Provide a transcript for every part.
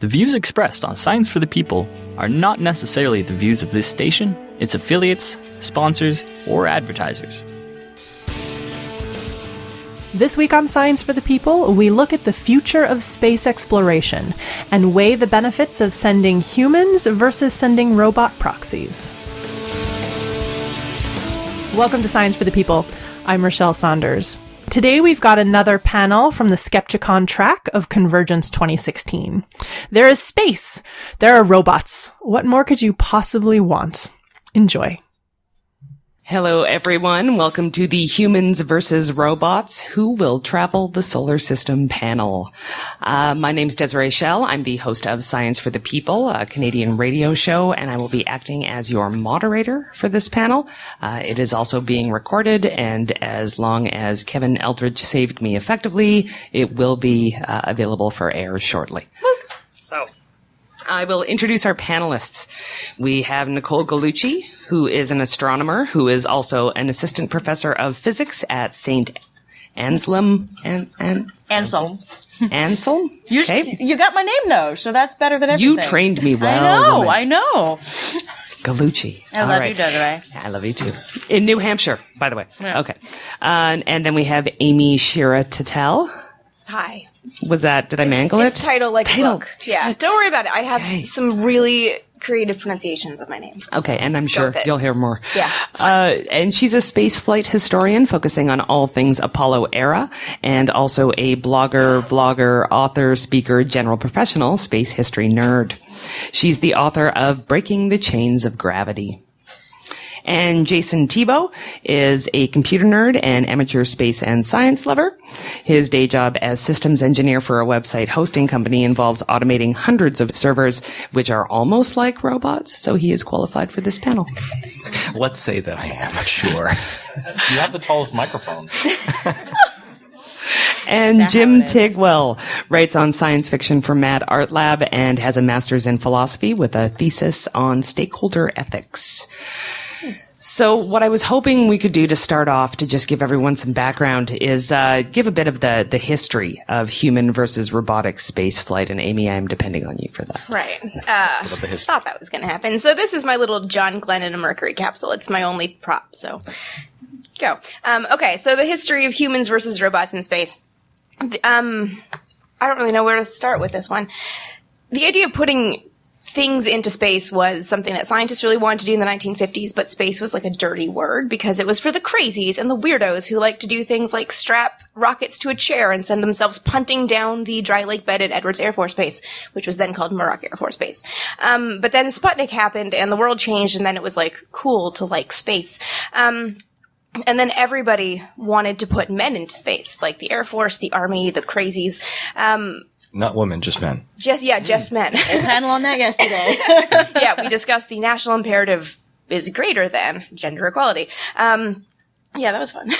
The views expressed on Science for the People are not necessarily the views of this station, its affiliates, sponsors, or advertisers. This week on Science for the People, we look at the future of space exploration and weigh the benefits of sending humans versus sending robot proxies. Welcome to Science for the People. I'm Rochelle Saunders. Today we've got another panel from the Skepchickcon track of CONvergence 2016. There is space. There are robots. What more could you possibly want? Enjoy. Hello, everyone. Welcome to the Humans versus Robots Who Will Travel the Solar System panel. My name's Desiree Schell. I'm the host of Science for the People, a Canadian radio show, and I will be acting as your moderator for this panel. It is also being recorded, and as long as Kevin Eldridge saved me effectively, it will be available for air shortly. So I will introduce our panelists. We have Nicole Gugliucci, who is an astronomer, who is also an assistant professor of physics at St. Anselm. Anselm. Anselm? Okay. You got my name, though, so that's better than everything. You trained me well. I know. Gugliucci. I love you, Desiree. I love you, too. In New Hampshire, by the way. Yeah. Okay. And then we have Amy Shira Teitel. Hi. Was that, did I mangle It's it? title like a book. Yeah, don't worry about it. I have Okay. some really creative pronunciations of my name. Okay, and I'm sure with it. you'll hear more. Yeah, it's and she's a spaceflight historian focusing on all things Apollo era, and also a blogger, vlogger, author, speaker, general professional, space history nerd. She's the author of Breaking the Chains of Gravity. And Jason Thibeault is a computer nerd and amateur space and science lover. His day job as systems engineer for a website hosting company involves automating hundreds of servers, which are almost like robots, so he is qualified for this panel. Let's say that I am, sure. You have the tallest microphone. And Jim Tigwell writes on science fiction for Mad Art Lab and has a master's in philosophy with a thesis on stakeholder ethics. So what I was hoping we could do to start off, to just give everyone some background, is give a bit of the history of human versus robotic space flight. And Amy, I'm depending on you for that. Right. Thought that was going to happen. So this is my little John Glenn in a Mercury capsule. It's my only prop, so go. Okay, so the history of humans versus robots in space. I don't really know where to start with this one. The idea of putting things into space was something that scientists really wanted to do in the 1950s, but space was like a dirty word because it was for the crazies and the weirdos who like to do things like strap rockets to a chair and send themselves punting down the dry lake bed at Edwards Air Force Base, which was then called Muroc Air Force Base. But then Sputnik happened and the world changed, and then it was like cool to like space. And then everybody wanted to put men into space, like the Air Force, the Army, the crazies. Not women, just men. Just men. A panel on that yesterday. Yeah, we discussed the national imperative is greater than gender equality. Yeah, that was fun.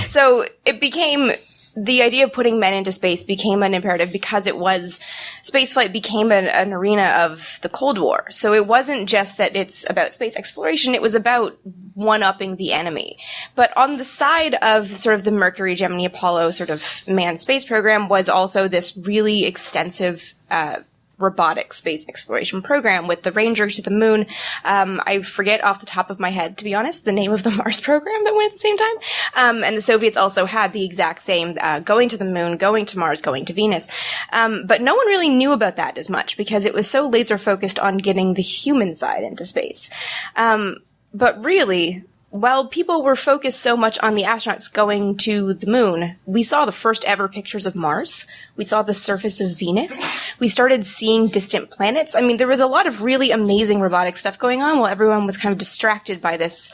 So it became, the idea of putting men into space became an imperative because spaceflight became an arena of the Cold War. So it wasn't just that it's about space exploration, it was about one-upping the enemy. But on the side of sort of the Mercury, Gemini, Apollo sort of manned space program was also this really extensive robotic space exploration program with the Ranger to the moon. I forget off the top of my head, to be honest, the name of the Mars program that went at the same time. And the Soviets also had the exact same, going to the moon, going to Mars, going to Venus. But no one really knew about that as much because it was so laser focused on getting the human side into space. But really, while people were focused so much on the astronauts going to the moon, we saw the first ever pictures of Mars. We saw the surface of Venus. We started seeing distant planets. I mean, there was a lot of really amazing robotic stuff going on while everyone was kind of distracted by this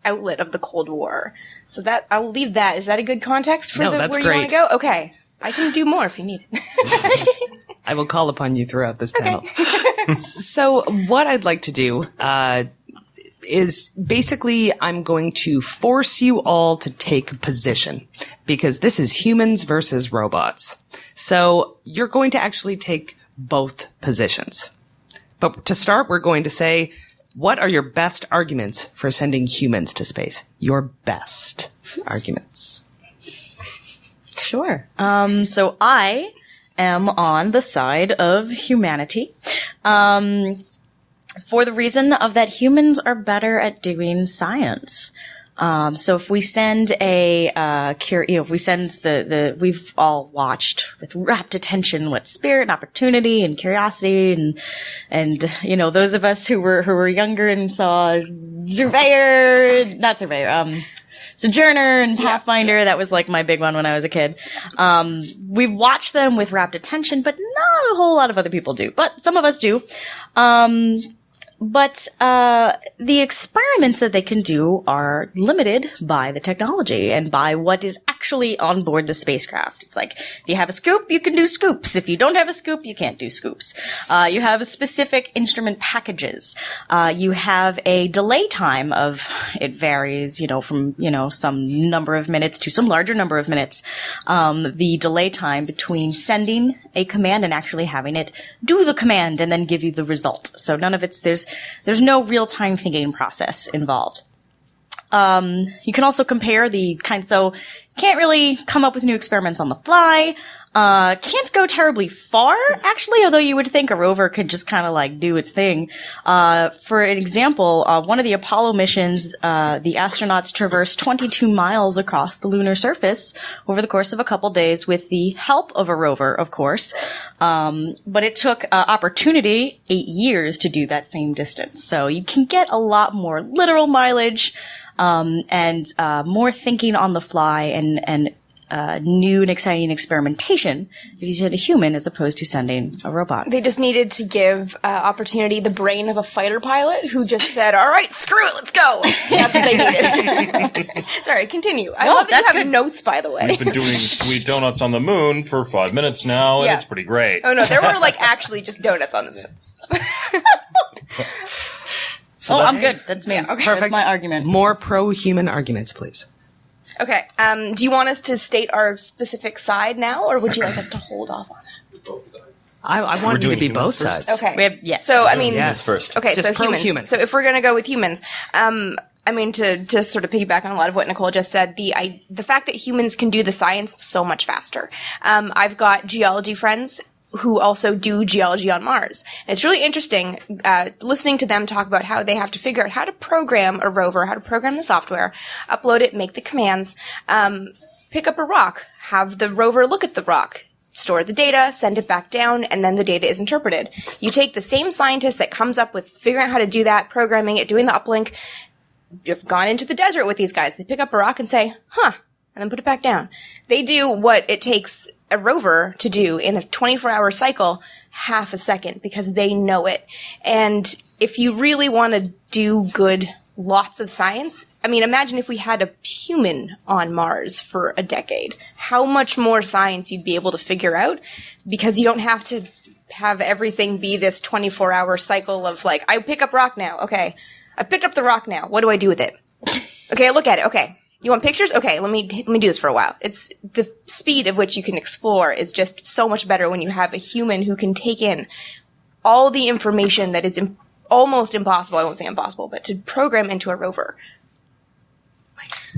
outlet of the Cold War. So that, I'll leave that. Is that a good context for where you want to go? Okay. I can do more if you need it. I will call upon you throughout this panel. So what I'd like to do, is basically I'm going to force you all to take a position because this is humans versus robots. So you're going to actually take both positions. But to start, we're going to say, what are your best arguments for sending humans to space? Your best arguments. Sure. So I am on the side of humanity. For the reason of that humans are better at doing science. So if we send if we send we've all watched with rapt attention what Spirit and Opportunity and Curiosity and those of us who were younger and saw Sojourner and Pathfinder, that was like my big one when I was a kid. We've watched them with rapt attention, but not a whole lot of other people do. But some of us do. But the experiments that they can do are limited by the technology and by what is actually on board the spacecraft. It's like, if you have a scoop, you can do scoops. If you don't have a scoop, you can't do scoops. You have specific instrument packages. You have a delay time of, it varies, from, some number of minutes to some larger number of minutes. The delay time between sending a command and actually having it do the command and then give you the result. So none of it's, there's no real-time thinking process involved. You can also compare so can't really come up with new experiments on the fly. Can't go terribly far, actually, although you would think a rover could just kind of do its thing. For an example, one of the Apollo missions, the astronauts traversed 22 miles across the lunar surface over the course of a couple days with the help of a rover, of course. But it took Opportunity 8 years to do that same distance. So you can get a lot more literal mileage, and more thinking on the fly and new and exciting experimentation if you send a human as opposed to sending a robot. They just needed to give Opportunity the brain of a fighter pilot who just said, all right, screw it, let's go. That's what they needed. Sorry, continue. I love that you have notes, by the way. We've been doing sweet donuts on the moon for 5 minutes now, and it's pretty great. Oh, no, there were actually just donuts on the moon. I'm good. That's me. Okay. Perfect. That's my argument. More pro-human arguments, please. Okay. Do you want us to state our specific side now, or would you like us to hold off on it? Both sides. I want you to be both sides. Okay. Yes. So, Yes, first. Okay, Just so pro-human. So if we're going to go with humans, to sort of piggyback on a lot of what Nicole just said, the fact that humans can do the science so much faster. I've got geology friends who also do geology on Mars. And it's really interesting listening to them talk about how they have to figure out how to program a rover, how to program the software, upload it, make the commands, pick up a rock, have the rover look at the rock, store the data, send it back down, and then the data is interpreted. You take the same scientist that comes up with figuring out how to do that, programming it, doing the uplink. You've gone into the desert with these guys. They pick up a rock and say, and then put it back down. They do what it takes a rover to do in a 24-hour cycle, half a second, because they know it. And if you really want to do good, lots of science, imagine if we had a human on Mars for a decade. How much more science you'd be able to figure out, because you don't have to have everything be this 24-hour cycle of I pick up rock now. Okay. I picked up the rock now. What do I do with it? Okay, I look at it. Okay. You want pictures? Okay, let me do this for a while. It's the speed of which you can explore is just so much better when you have a human who can take in all the information that is almost impossible. I won't say impossible, but to program into a rover. Nice.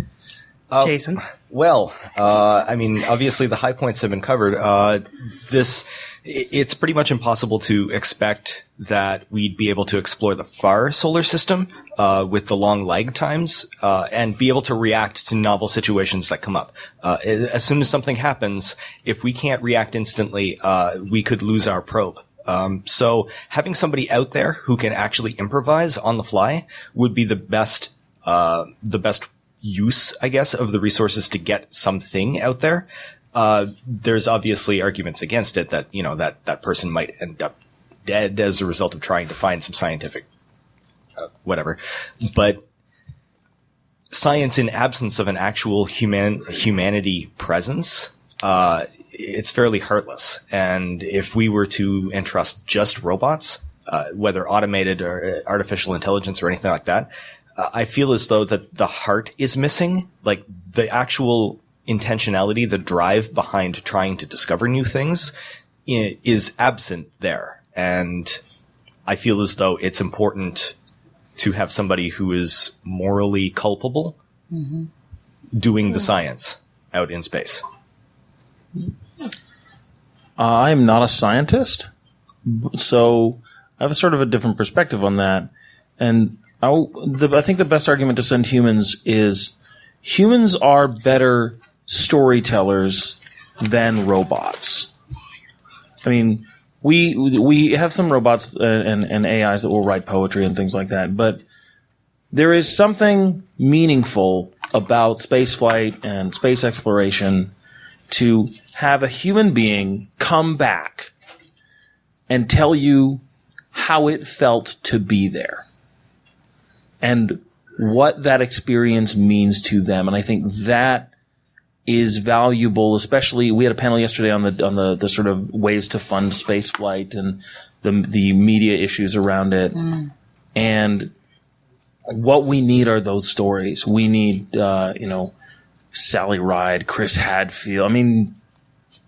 Jason? Well, obviously the high points have been covered. It's pretty much impossible to expect that we'd be able to explore the far solar system with the long lag times and be able to react to novel situations that come up. As soon as something happens, if we can't react instantly, we could lose our probe. So having somebody out there who can actually improvise on the fly would be the best use, I guess, of the resources to get something out there. There's obviously arguments against it that, that person might end up dead as a result of trying to find some scientific, whatever. But science in absence of an actual humanity presence, it's fairly heartless. And if we were to entrust just robots, whether automated or artificial intelligence or anything like that, I feel as though that the heart is missing, the actual intentionality, the drive behind trying to discover new things is absent there. And I feel as though it's important to have somebody who is morally culpable doing the science out in space. I'm not a scientist, so I have a sort of a different perspective on that. And I think the best argument to send humans is humans are better storytellers than robots. I mean, we have some robots and AIs that will write poetry and things like that, but there is something meaningful about spaceflight and space exploration to have a human being come back and tell you how it felt to be there and what that experience means to them. And I think that is valuable, especially we had a panel yesterday on the sort of ways to fund spaceflight and the media issues around it. And what we need are those stories. We need, Sally Ride, Chris Hadfield. I mean,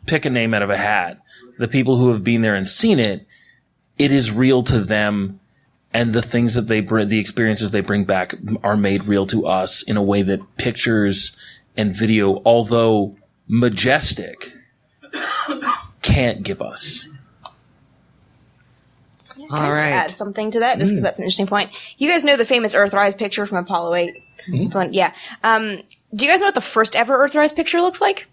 pick a name out of a hat. The people who have been there and seen it, it is real to them, and the things that they bring, the experiences they bring back, are made real to us in a way that pictures and video, although majestic, can't give us. Can I just add something to that, just because that's an interesting point? You guys know the famous Earthrise picture from Apollo 8? Yeah. Do you guys know what the first ever Earthrise picture looks like?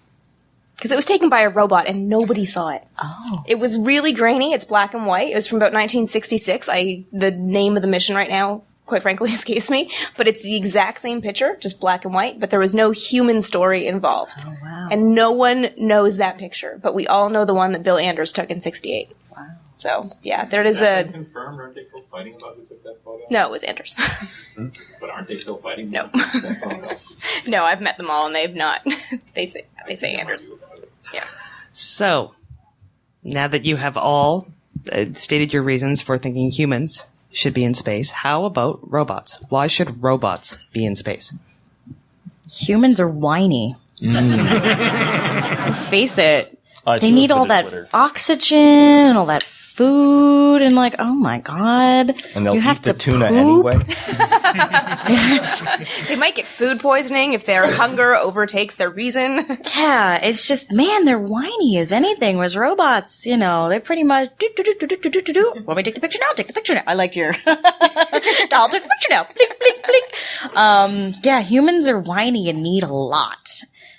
Because it was taken by a robot and nobody saw it. Oh. It was really grainy. It's black and white. It was from about 1966. The name of the mission right now, quite frankly, escapes me. But it's the exact same picture, just black and white. But there was no human story involved. Oh, wow. And no one knows that picture. But we all know the one that Bill Anders took in 68. Wow. So, yeah, there is a... confirmed? Aren't they still fighting about who took that photo? No, it was Anders. But aren't they still fighting? No. No, I've met them all and they've not. They say Anders. Yeah. So, now that you have all stated your reasons for thinking humans should be in space, how about robots? Why should robots be in space? Humans are whiny. Let's face it. They need all that oxygen, all that food, and like, oh my god. And they'll you have eat the to tuna poop. anyway. They might get food poisoning if their hunger overtakes their reason. Yeah, it's just, man, they're whiny as anything. Whereas robots, they pretty much do. Want me to take the picture now? Take the picture now. I liked your I'll take the picture now. Blink, blink, blink. Yeah, humans are whiny and need a lot.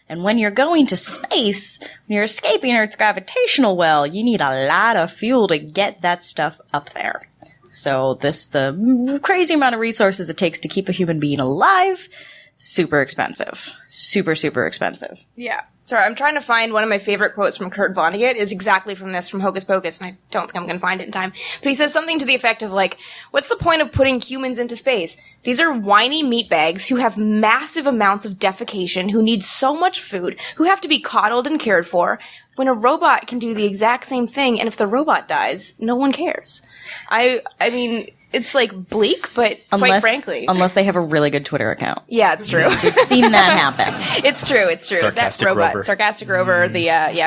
And when you're going to space, when you're escaping Earth's gravitational well, you need a lot of fuel to get that stuff up there. So the crazy amount of resources it takes to keep a human being alive, super expensive. Super, super expensive. Yeah. Sorry, I'm trying to find one of my favorite quotes from Kurt Vonnegut is exactly from this, from Hocus Pocus, and I don't think I'm going to find it in time. But he says something to the effect of, like, what's the point of putting humans into space? These are whiny meatbags who have massive amounts of defecation, who need so much food, who have to be coddled and cared for, when a robot can do the exact same thing, and if the robot dies, no one cares. I mean... It's like bleak, but quite frankly. Unless they have a really good Twitter account. Yeah, it's true. We've seen that happen. It's true. Sarcastic that robot, Rover. Sarcastic Rover,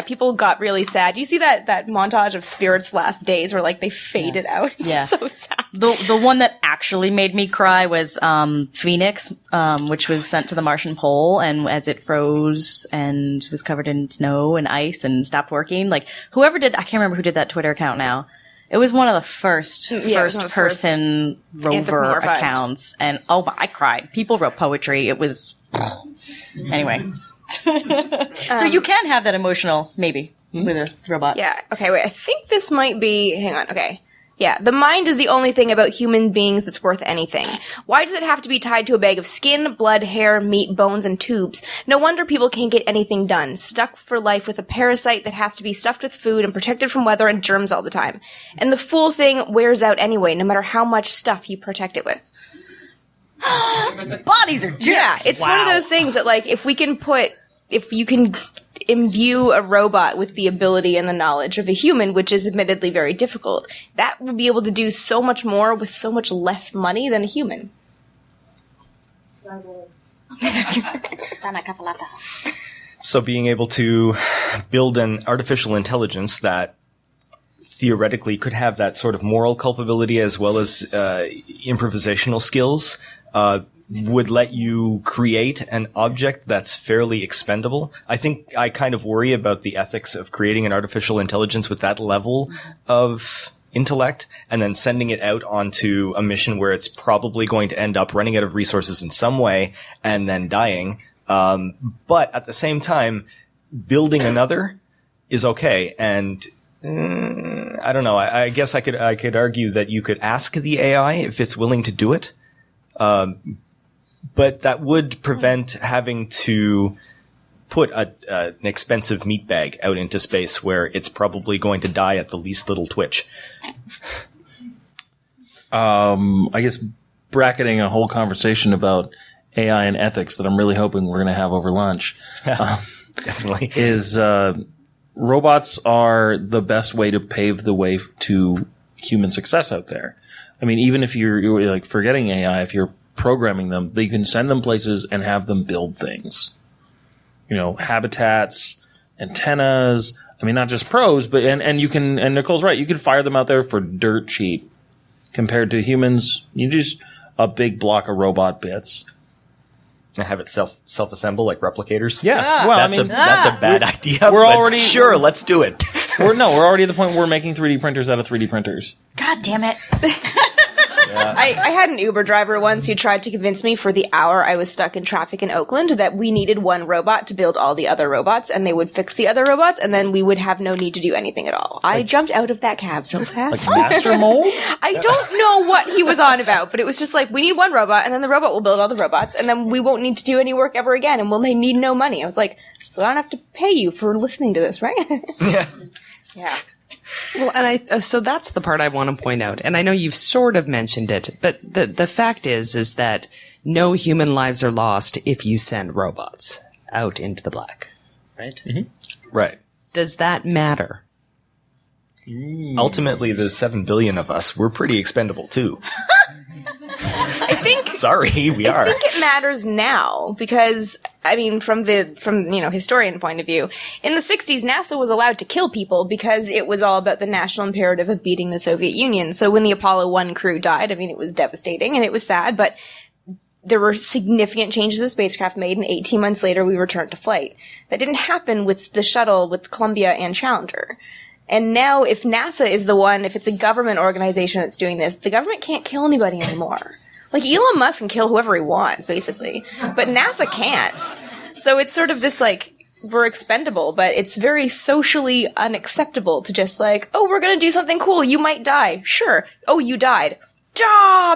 people got really sad. Do you see that montage of Spirit's last days where like they faded out? It's so sad. The one that actually made me cry was Phoenix, which was sent to the Martian pole, and as it froze and was covered in snow and ice and stopped working, like whoever did that, I can't remember who did that Twitter account now. It was one of the first person rover accounts, and I cried. People wrote poetry. It was anyway. So you can have that emotional, maybe, with a robot. Yeah. Okay. Wait. I think this might be. Hang on. Okay. Yeah. The mind is the only thing about human beings that's worth anything. Why does it have to be tied to a bag of skin, blood, hair, meat, bones, and tubes? No wonder people can't get anything done. Stuck for life with a parasite that has to be stuffed with food and protected from weather and germs all the time. And the fool thing wears out anyway, no matter how much stuff you protect it with. Bodies are jerks. Yeah. It's one of those things that, like, if you can imbue a robot with the ability and the knowledge of a human, which is admittedly very difficult, that will be able to do so much more with so much less money than a human. So being able to build an artificial intelligence that theoretically could have that sort of moral culpability as well as improvisational skills would let you create an object that's fairly expendable. I think I kind of worry about the ethics of creating an artificial intelligence with that level of intellect and then sending it out onto a mission where it's probably going to end up running out of resources in some way and then dying. But at the same time, building another is okay. And I don't know. I guess I could argue that you could ask the AI if it's willing to do it. But that would prevent having to put an expensive meat bag out into space where it's probably going to die at the least little twitch. I guess bracketing a whole conversation about AI and ethics that I'm really hoping we're going to have over lunch. Definitely. Is robots are the best way to pave the way to human success out there. I mean, even if you're like forgetting AI, if you're programming them, you can send them places and have them build things. You know, habitats, antennas. I mean, not just pros, but and you can. And Nicole's right. You can fire them out there for dirt cheap, compared to humans. You just a big block of robot bits. And have it self-assemble like replicators. Yeah, well, that's a bad idea. We're but already sure. Let's do it. We're already at the point where we're making 3D printers out of 3D printers. God damn it. I had an Uber driver once who tried to convince me for the hour I was stuck in traffic in Oakland that we needed one robot to build all the other robots, and they would fix the other robots, and then we would have no need to do anything at all. I jumped out of that cab so fast. Like master mold? I don't know what he was on about, but it was just like, we need one robot, and then the robot will build all the robots, and then we won't need to do any work ever again, and we'll need no money. I was like, so I don't have to pay you for listening to this, right? Yeah. Well, and so that's the part I want to point out. And I know you've sort of mentioned it, but the fact is that no human lives are lost if you send robots out into the black, right? Mm-hmm. Right. Does that matter? Ultimately, there's 7 billion of us. We're pretty expendable too. I think. Sorry, we are. I think it matters now because, I mean, from historian point of view, in the 60s, NASA was allowed to kill people because it was all about the national imperative of beating the Soviet Union. So when the Apollo 1 crew died, I mean, it was devastating and it was sad, but there were significant changes the spacecraft made, and 18 months later, we returned to flight. That didn't happen with the shuttle, with Columbia and Challenger. And now, if NASA is the one, if it's a government organization that's doing this, the government can't kill anybody anymore. Like, Elon Musk can kill whoever he wants, basically. But NASA can't. So it's sort of this, like, we're expendable, but it's very socially unacceptable to just like, oh, we're gonna do something cool, you might die. Sure. Oh, you died.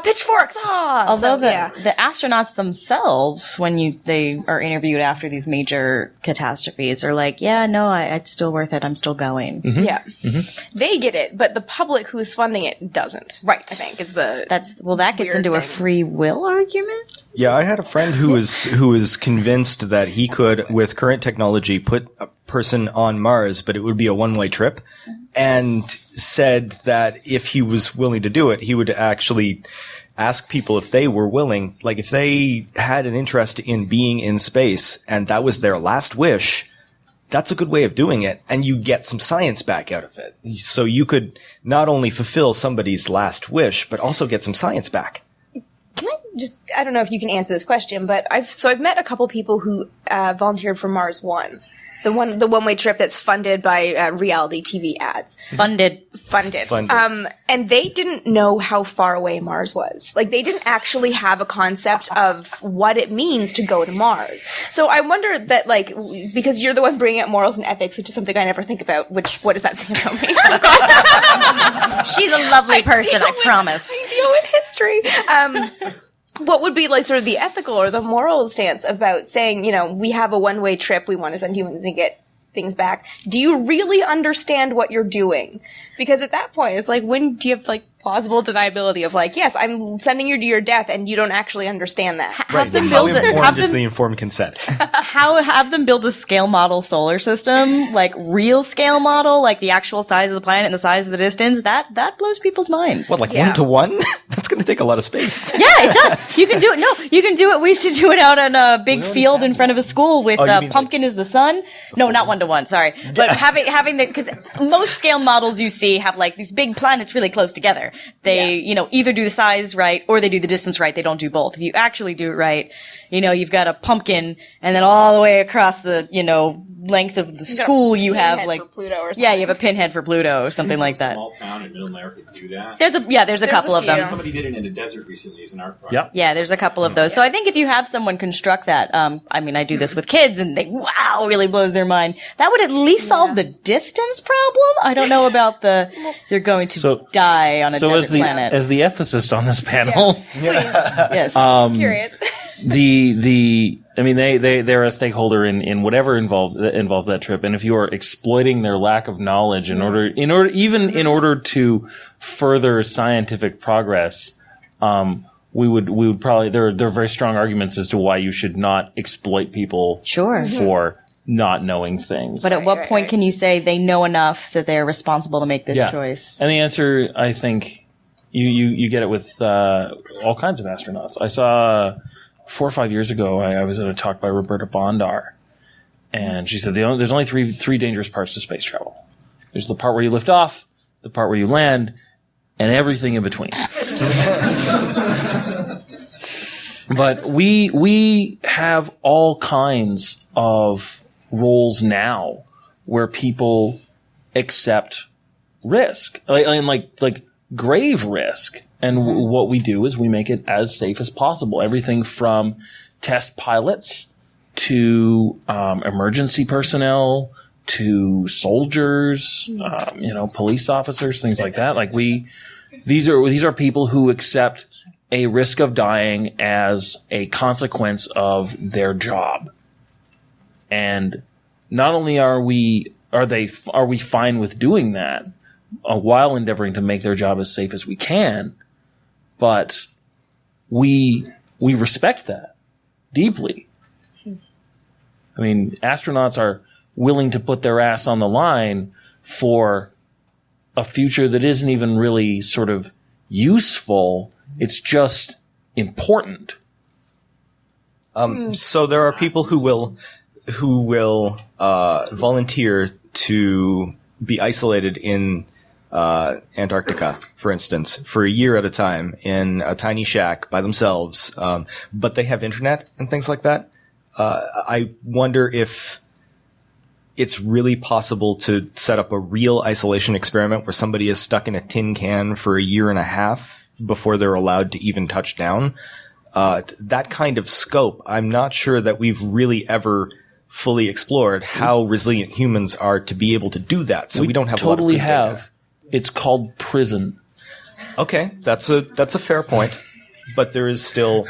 Pitchforks! Although the astronauts themselves, when they are interviewed after these major catastrophes, are like, yeah, no, it's still worth it. I'm still going. Mm-hmm. Yeah. Mm-hmm. They get it, but the public who's funding it doesn't. Right. I think is that gets into a free will argument? Yeah, I had a friend who was convinced that he could, with current technology, put a person on Mars, but it would be a one-way trip, and said that if he was willing to do it, he would actually ask people if they were willing, like if they had an interest in being in space and that was their last wish, that's a good way of doing it, and you get some science back out of it. So you could not only fulfill somebody's last wish, but also get some science back. I don't know if you can answer this question, but I've met a couple people who volunteered for Mars One. The one-way trip that's funded by reality TV ads. Funded. And they didn't know how far away Mars was. Like, they didn't actually have a concept of what it means to go to Mars. So I wonder that, like, because you're the one bringing up morals and ethics, which is something I never think about, what does that say about me? She's a lovely person, I promise. I deal with history. What would be like sort of the ethical or the moral stance about saying, we have a one-way trip, we want to send humans and get things back. Do you really understand what you're doing? Because at that point, it's like, when do you have like plausible deniability of like, yes, I'm sending you to your death and you don't actually understand that. Right, how informed is the informed consent? Have them build a scale model solar system, like real scale model, like the actual size of the planet and the size of the distance. That blows people's minds. What, like 1-to-1? That's going to take a lot of space. Yeah, it does. You can do it. No, you can do it. We used to do it out on a big field in front of a school with pumpkin is the sun. No, not 1-to-1. Sorry, but having because most scale models you see they have like these big planets really close together. They, either do the size right or they do the distance right. They don't do both. If you actually do it right, you've got a pumpkin and then all the way across the, length of the school you have like, for Pluto or something. yeah, you have a pinhead for Pluto or something like that. Small town in Middle America do that. There's a couple of them. Somebody did it in a desert recently as an art project. Yep. Yeah, there's a couple of those. So I think if you have someone construct that, I do this with kids and really blows their mind. That would at least solve the distance problem. I don't know about you're going to die on a desert planet. As the ethicist on this panel, Please. Yes. Curious. they're a stakeholder in whatever involves that trip, and if you are exploiting their lack of knowledge in order to further scientific progress, we would probably there are very strong arguments as to why you should not exploit people for not knowing things. But at what point can you say they know enough that they're responsible to make this choice? And the answer, I think, you get it with all kinds of astronauts. I saw 4 or 5 years ago, I was at a talk by Roberta Bondar, and she said there's only three dangerous parts to space travel. There's the part where you lift off, the part where you land, and everything in between. But we have all kinds of roles now where people accept risk, like grave risk. And what we do is we make it as safe as possible. Everything from test pilots to emergency personnel to soldiers, police officers, things like that. Like these are people who accept a risk of dying as a consequence of their job. And not only are we fine with doing that, while endeavoring to make their job as safe as we can, but we respect that deeply. I mean, astronauts are willing to put their ass on the line for a future that isn't even really sort of useful. It's just important. So there are people who will volunteer to be isolated in Antarctica, for instance, for a year at a time in a tiny shack by themselves, but they have internet and things like that. I wonder if it's really possible to set up a real isolation experiment where somebody is stuck in a tin can for a year and a half before they're allowed to even touch down. That kind of scope, I'm not sure that we've really ever fully explored how resilient humans are to be able to do that. So we don't have a lot of good data. It's called prison. Okay, that's a fair point. But there's still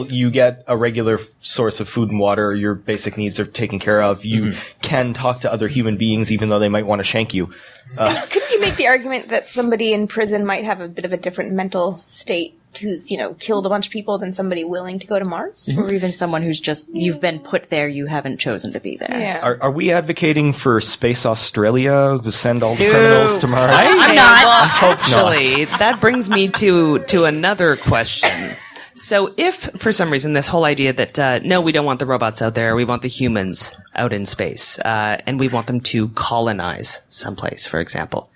you get a regular source of food and water. Your basic needs are taken care of. You can talk to other human beings, even though they might want to shank you. Couldn't you make the argument that somebody in prison might have a bit of a different mental state who's, killed a bunch of people than somebody willing to go to Mars? Or even someone who's just, you've been put there, you haven't chosen to be there. Yeah. Are we advocating for Space Australia to send all the criminals to Mars? I'm not. Well, actually, that brings me to another question. So if, for some reason, this whole idea that, no, we don't want the robots out there, we want the humans out in space, and we want them to colonize someplace, for example,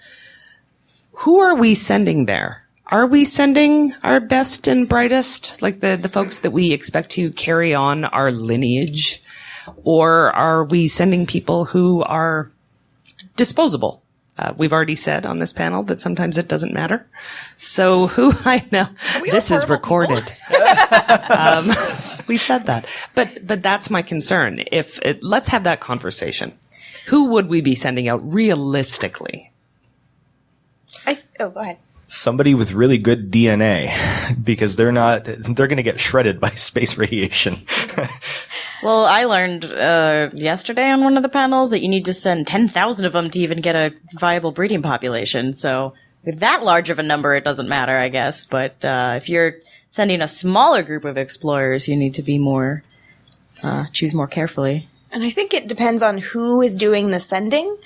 who are we sending there? Are we sending our best and brightest, like the folks that we expect to carry on our lineage? Or are we sending people who are disposable? We've already said on this panel that sometimes it doesn't matter. So I know this is recorded. We said that, but that's my concern. Let's have that conversation. Who would we be sending out realistically? Go ahead. Somebody with really good DNA, because they're going to get shredded by space radiation. Well, I learned yesterday on one of the panels that you need to send 10,000 of them to even get a viable breeding population. So with that large of a number, it doesn't matter, I guess. But if you're sending a smaller group of explorers, you need to be choose more carefully. And I think it depends on who is doing the sending.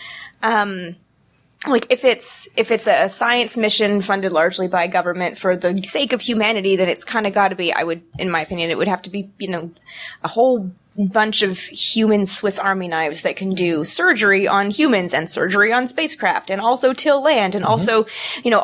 like if it's a science mission funded largely by government for the sake of humanity, then it's kind of got to be, in my opinion, it would have to be, a whole bunch of human Swiss Army knives that can do surgery on humans and surgery on spacecraft and also till land and also,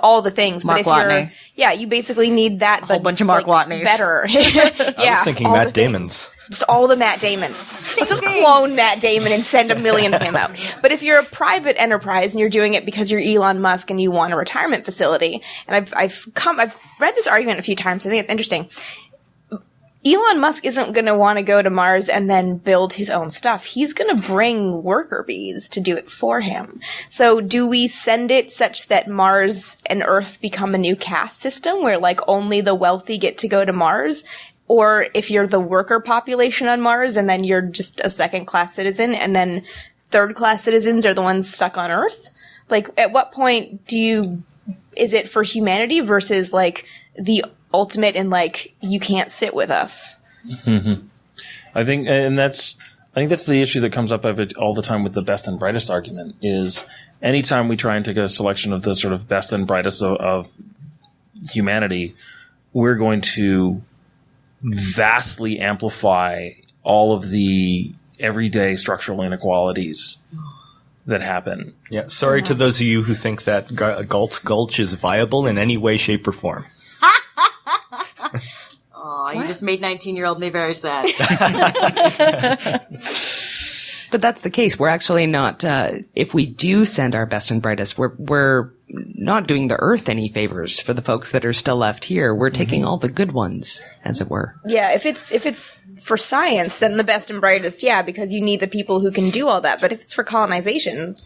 all the things. Mark but if Watney. you basically need that. A whole bunch of Mark Watneys. Better. I was thinking Matt Damon's. Just all the Matt Damons. Let's just clone Matt Damon and send 1 million of him out. But if you're a private enterprise and you're doing it because you're Elon Musk and you want a retirement facility, and I've read this argument a few times. I think it's interesting. Elon Musk isn't going to want to go to Mars and then build his own stuff. He's going to bring worker bees to do it for him. So do we send it such that Mars and Earth become a new caste system where only the wealthy get to go to Mars? Or if you're the worker population on Mars and then you're just a second-class citizen and then third-class citizens are the ones stuck on Earth? At what point is it for humanity versus the ultimate in you can't sit with us? Mm-hmm. I think that's the issue that comes up all the time with the best and brightest argument is anytime we try and take a selection of the sort of best and brightest of humanity, we're going to vastly amplify all of the everyday structural inequalities that happen. Yeah, sorry to those of you who think that Galt's Gulch is viable in any way, shape, or form. Oh, you just made 19-year-old me very sad. But that's the case. We're actually not, if we do send our best and brightest, we're not doing the Earth any favors for the folks that are still left here. We're taking all the good ones, as it were. Yeah, if it's for science, then the best and brightest, because you need the people who can do all that. But if it's for colonization...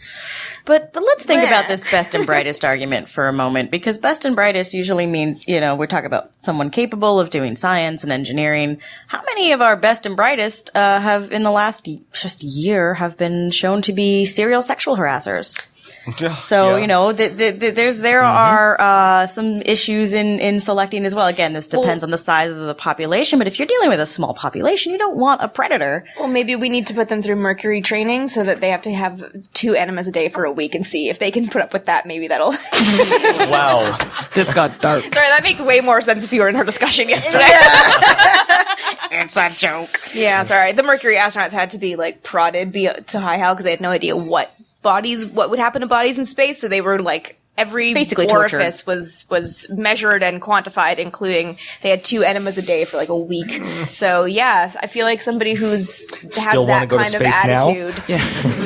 But let's think about this best and brightest argument for a moment, because best and brightest usually means, we're talking about someone capable of doing science and engineering. How many of our best and brightest have, in the last just year, have been shown to be serial sexual harassers? So, there are some issues in selecting as well. Again, this depends on the size of the population, but if you're dealing with a small population, you don't want a predator. Well, maybe we need to put them through Mercury training so that they have to have 2 enemas a day for a week and see if they can put up with that. Maybe that'll... Wow. This got dark. Sorry, that makes way more sense if you were in our discussion yesterday. It's a joke. Yeah, sorry. The Mercury astronauts had to be, prodded to high hell because they had no idea what would happen to bodies in space, so they were every basically orifice was measured and quantified, including they had 2 enemas a day for a week. So yeah, I feel like somebody has that kind of attitude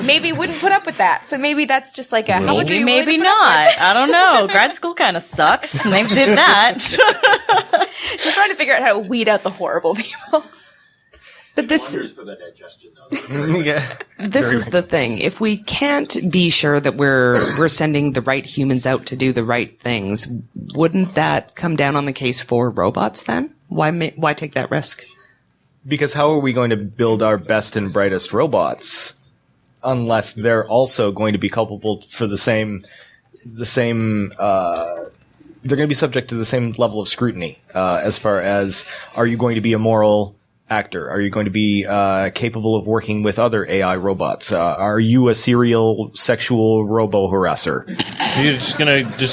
maybe wouldn't put up with that. So maybe that's just how much are you maybe not. I don't know. Grad school kind of sucks, and they did that. Just trying to figure out how to weed out the horrible people. But this is the thing. If we can't be sure that we're sending the right humans out to do the right things, wouldn't that come down on the case for robots then? Why take that risk? Because how are we going to build our best and brightest robots unless they're also going to be culpable for the same they're going to be subject to the same level of scrutiny as far as, are you going to be a moral actor? Are you going to be capable of working with other AI robots? Are you a serial sexual robo harasser? You're just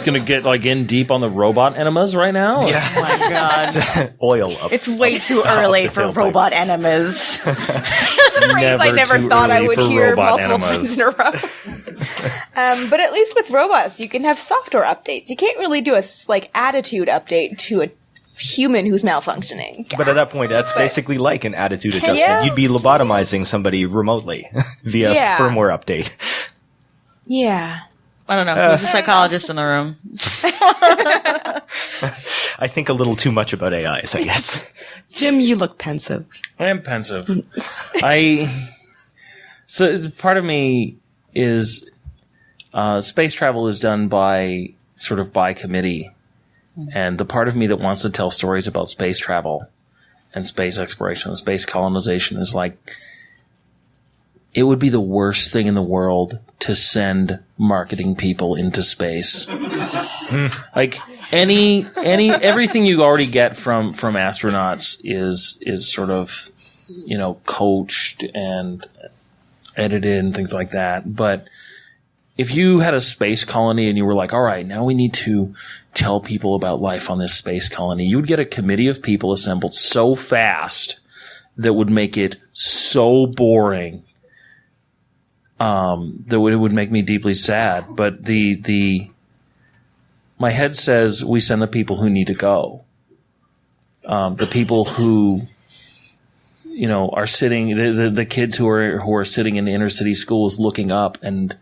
gonna get in deep on the robot enemas right now? Yeah. Oh my god. Oil up. It's way too early for robot enemas. Phrase I never thought I would hear multiple times in a row. But at least with robots, you can have software updates. You can't really do a attitude update to a human who's malfunctioning. But at that point, that's basically like an attitude adjustment. Yeah. You'd be lobotomizing somebody remotely via firmware update. Yeah. I don't know. Who's a psychologist in the room? I think a little too much about AIs, I guess. Jim, you look pensive. I am pensive. So part of me is space travel is done by committee. And the part of me that wants to tell stories about space travel and space exploration and space colonization is it would be the worst thing in the world to send marketing people into space. Everything you already get from astronauts is sort of, coached and edited and things like that. But if you had a space colony and you were like, all right, now we need to tell people about life on this space colony, you would get a committee of people assembled so fast that would make it so boring that it would make me deeply sad. But my head says we send the people who need to go. The people who, are sitting, the kids who are sitting in inner city schools looking up and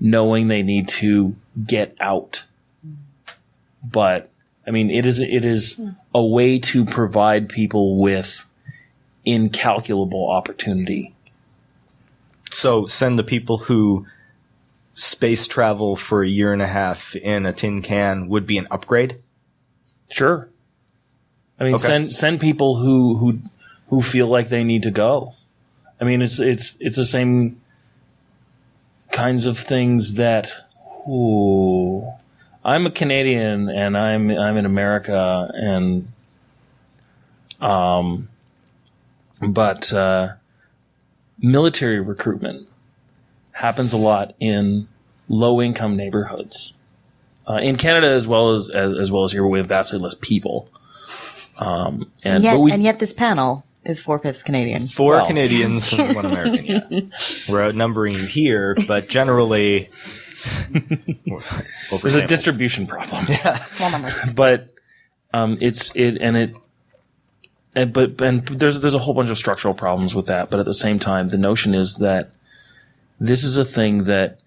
knowing they need to get out. But I mean, it is a way to provide people with incalculable opportunity. So send the people who space travel for a year and a half in a tin can would be an upgrade? Sure. I mean, send people who feel like they need to go. I mean, it's the same kinds of things that. Ooh, I'm a Canadian and I'm in America and but military recruitment happens a lot in low-income neighborhoods. In Canada as well as here, we have vastly less people. And yet this panel is 4/5 Canadian. Four Canadians and 1 American, yeah. We're outnumbering you here, but generally... There's a distribution problem. Yeah. Small numbers. But there's a whole bunch of structural problems with that. But at the same time, the notion is that this is a thing that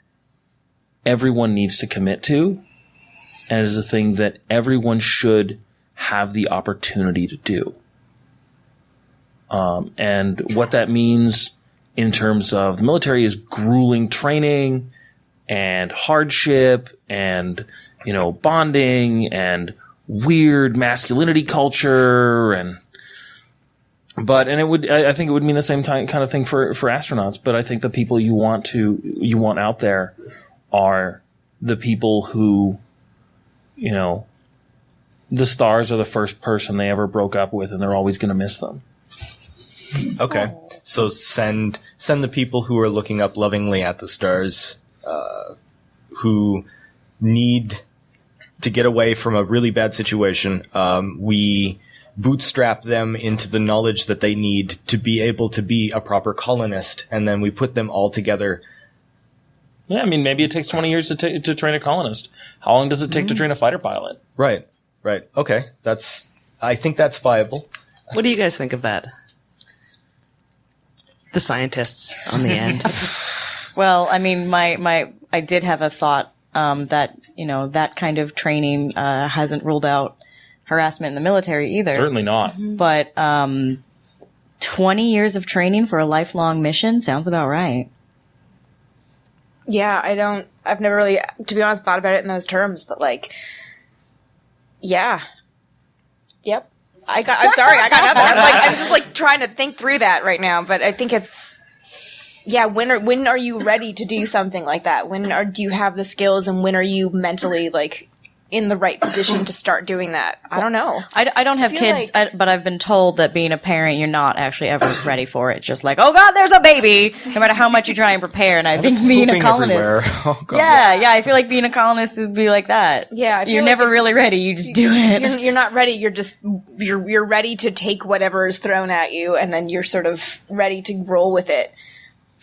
everyone needs to commit to, and it is a thing that everyone should have the opportunity to do. And what that means in terms of the military is grueling training and hardship and, bonding and weird masculinity culture I think it would mean the same kind of thing for astronauts. But I think the people you want out there are the people who, the stars are the first person they ever broke up with, and they're always going to miss them. Okay. So send the people who are looking up lovingly at the stars, who need to get away from a really bad situation. We bootstrap them into the knowledge that they need to be able to be a proper colonist, and then we put them all together. Yeah, I mean, maybe it takes 20 years to train a colonist. How long does it take to train a fighter pilot? Right. Okay. I think that's viable. What do you guys think of that? The scientists on the end. Well, I mean, I did have a thought that that kind of training hasn't ruled out harassment in the military either. Certainly not. But 20 years of training for a lifelong mission sounds about right. Yeah, I've never really, to be honest, thought about it in those terms, but yeah. Yep. I'm sorry, I got nothing. I'm just trying to think through that right now, but I think it's, yeah, when are you ready to do something like that? Do you have the skills, and when are you mentally in the right position to start doing that? I don't know. I don't have kids, but I've been told that being a parent, you're not actually ever ready for it. Just oh God, there's a baby, no matter how much you try and prepare. And I think being a colonist, oh, God. yeah, I feel like being a colonist would be like that. Yeah, you're never really ready. You just do it. You're not ready. You're ready to take whatever is thrown at you, and then you're sort of ready to roll with it.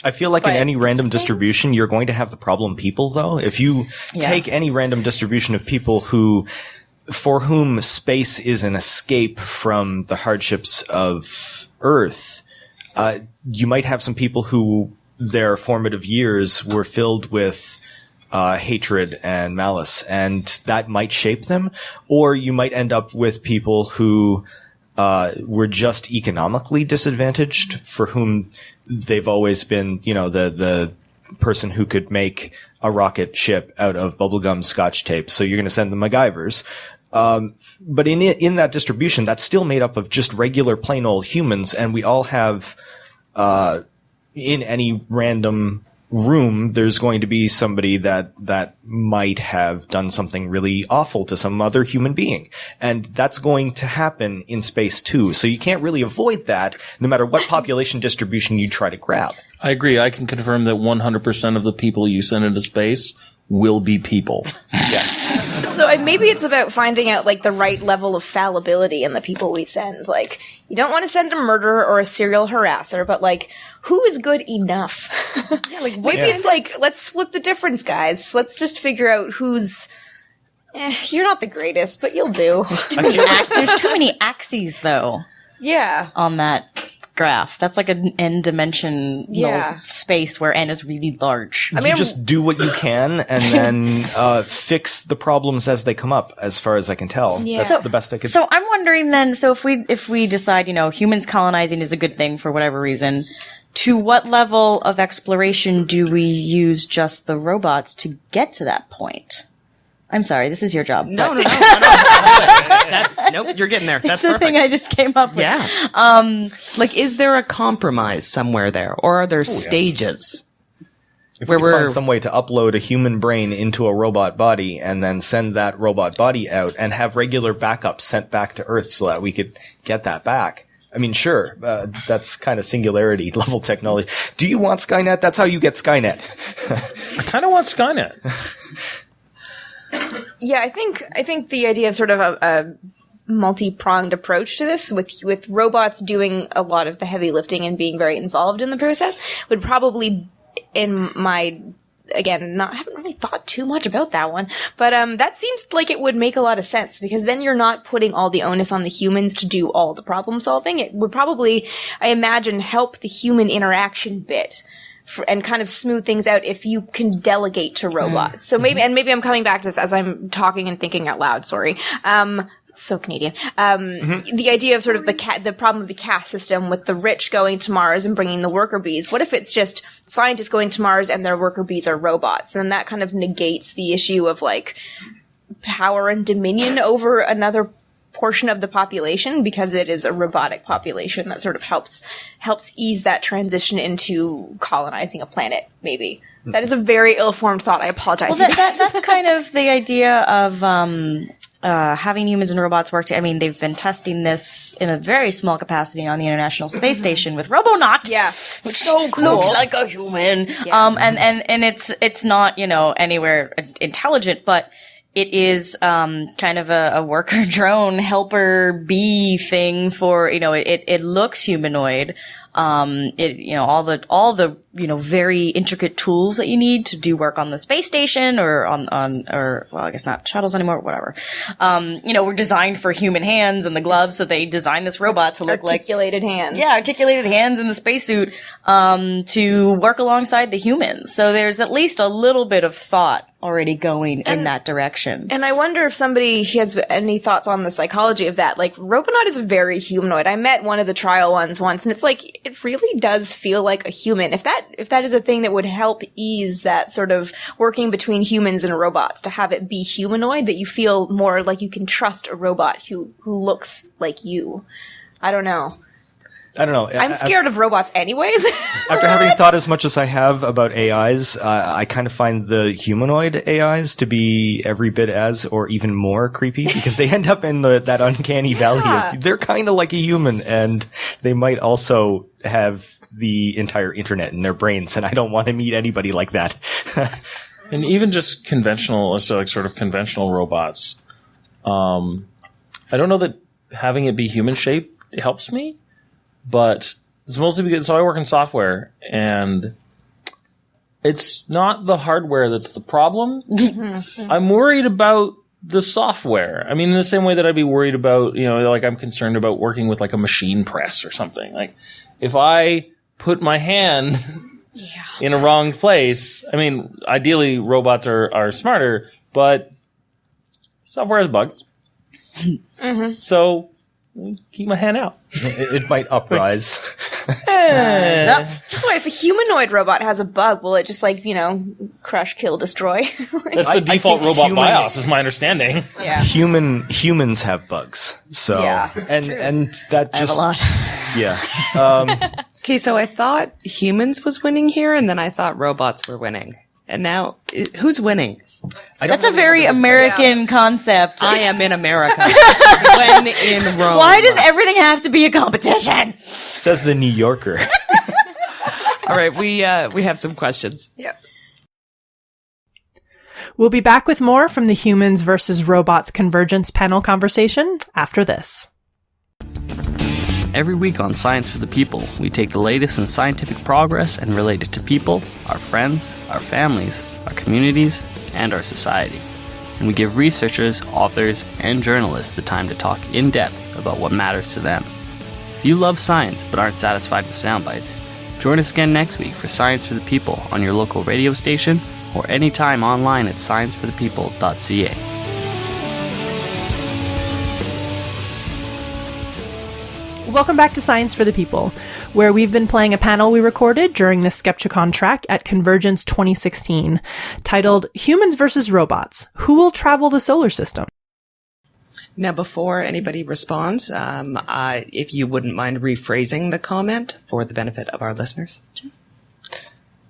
I feel like in any random distribution, you're going to have the problem people, though. If you take any random distribution of people for whom space is an escape from the hardships of Earth, you might have some people who their formative years were filled with hatred and malice, and that might shape them. Or you might end up with people who were just economically disadvantaged, for whom they've always been, the person who could make a rocket ship out of bubblegum scotch tape. So you're going to send them MacGyvers. But in that distribution, that's still made up of just regular plain old humans. And we all have, in any random room, there's going to be somebody that might have done something really awful to some other human being. And that's going to happen in space too. So you can't really avoid that no matter what population distribution you try to grab. I agree. I can confirm that 100% of the people you send into space will be people. Yes. So maybe it's about finding out like the right level of fallibility in the people we send. Like, you don't want to send a murderer or a serial harasser, but like, who is good enough? Yeah, like maybe it's like, let's split the difference, guys. Let's just figure out who's. You're not the greatest, but you'll do. There's too many axes, though. Yeah. On that graph. That's like an n dimension space where n is really large. I mean, you just do what you can and then fix the problems as they come up, as far as I can tell. Yeah. That's the best I could. So I'm wondering then, so if we decide, humans colonizing is a good thing for whatever reason, to what level of exploration do we use just the robots to get to that point? I'm sorry, this is your job. No. Nope, you're getting there. That's the perfect. thing I just came up with. Yeah. Like, is there a compromise somewhere there, or are there stages? If we find some way to upload a human brain into a robot body and then send that robot body out and have regular backups sent back to Earth so that we could get that back. I mean, sure, that's kind of singularity level technology. Do you want Skynet? That's how you get Skynet. I kind of want Skynet. Yeah, I think the idea of sort of a multi-pronged approach to this, with robots doing a lot of the heavy lifting and being very involved in the process, would probably, in my, again, haven't really thought too much about that one, but that seems like it would make a lot of sense, because then you're not putting all the onus on the humans to do all the problem solving. It would probably, I imagine, help the human interaction bit. And kind of smooth things out if you can delegate to robots. So maybe I'm coming back to this as I'm talking and thinking out loud. Sorry. So Canadian. The idea of sort of the problem of the caste system with the rich going to Mars and bringing the worker bees. What if it's just scientists going to Mars and their worker bees are robots? And then that kind of negates the issue of like power and dominion over another portion of the population, because it is a robotic population that sort of helps ease that transition into colonizing a planet, maybe. That is a very ill-formed thought. I apologize. Well, that's kind of the idea of having humans and robots work I mean, they've been testing this in a very small capacity on the International Space Station with Robonaut. Yeah. Which so cool. Looks like a human. Yeah. And it's not, anywhere intelligent, but it is kind of a worker drone helper bee thing for, it looks humanoid. All the very intricate tools that you need to do work on the space station or I guess not shuttles anymore, whatever. Were designed for human hands and the gloves, so they designed this robot to look articulated hands. Yeah, articulated hands in the spacesuit to work alongside the humans. So there's at least a little bit of thought already going in that direction. And I wonder if somebody has any thoughts on the psychology of that. Like, Robonaut is very humanoid. I met one of the trial ones once, and it's like, it really does feel like a human. If that is a thing that would help ease that sort of working between humans and robots, to have it be humanoid, that you feel more like you can trust a robot who looks like you. I don't know. I'm scared of robots anyways. After having thought as much as I have about AIs, I kind of find the humanoid AIs to be every bit as or even more creepy, because they end up in that uncanny valley of, they're kind of like a human, and they might also have the entire internet in their brains, and I don't want to meet anybody like that. And even just conventional robots. I don't know that having it be human shaped helps me. But it's mostly because, so I work in software, and it's not the hardware that's the problem. I'm worried about the software. I mean, in the same way that I'd be worried about, like I'm concerned about working with like a machine press or something. Like, if I put my hand in a wrong place, I mean, ideally robots are smarter, but software has bugs. So keep my hand out. It might uprise. That's why if a humanoid robot has a bug, will it just crush, kill, destroy? That's the default robot BIOS, is my understanding. Yeah. Humans have bugs. So and that just I have a lot. Yeah. Okay, so I thought humans was winning here, and then I thought robots were winning. And now, who's winning? That's a very American concept. I am in America. When in Rome. Why does everything have to be a competition? Says the New Yorker. All right, we have some questions. Yep. We'll be back with more from the Humans versus Robots CONvergence panel conversation after this. Every week on Science for the People, we take the latest in scientific progress and relate it to people, our friends, our families, our communities, and our society. And we give researchers, authors, and journalists the time to talk in depth about what matters to them. If you love science but aren't satisfied with soundbites, join us again next week for Science for the People on your local radio station or anytime online at scienceforthepeople.ca. Welcome back to Science for the People, where we've been playing a panel we recorded during the Skepchickcon track at CONvergence 2016, titled Humans versus Robots, Who Will Travel the Solar System? Now, before anybody responds, if you wouldn't mind rephrasing the comment for the benefit of our listeners.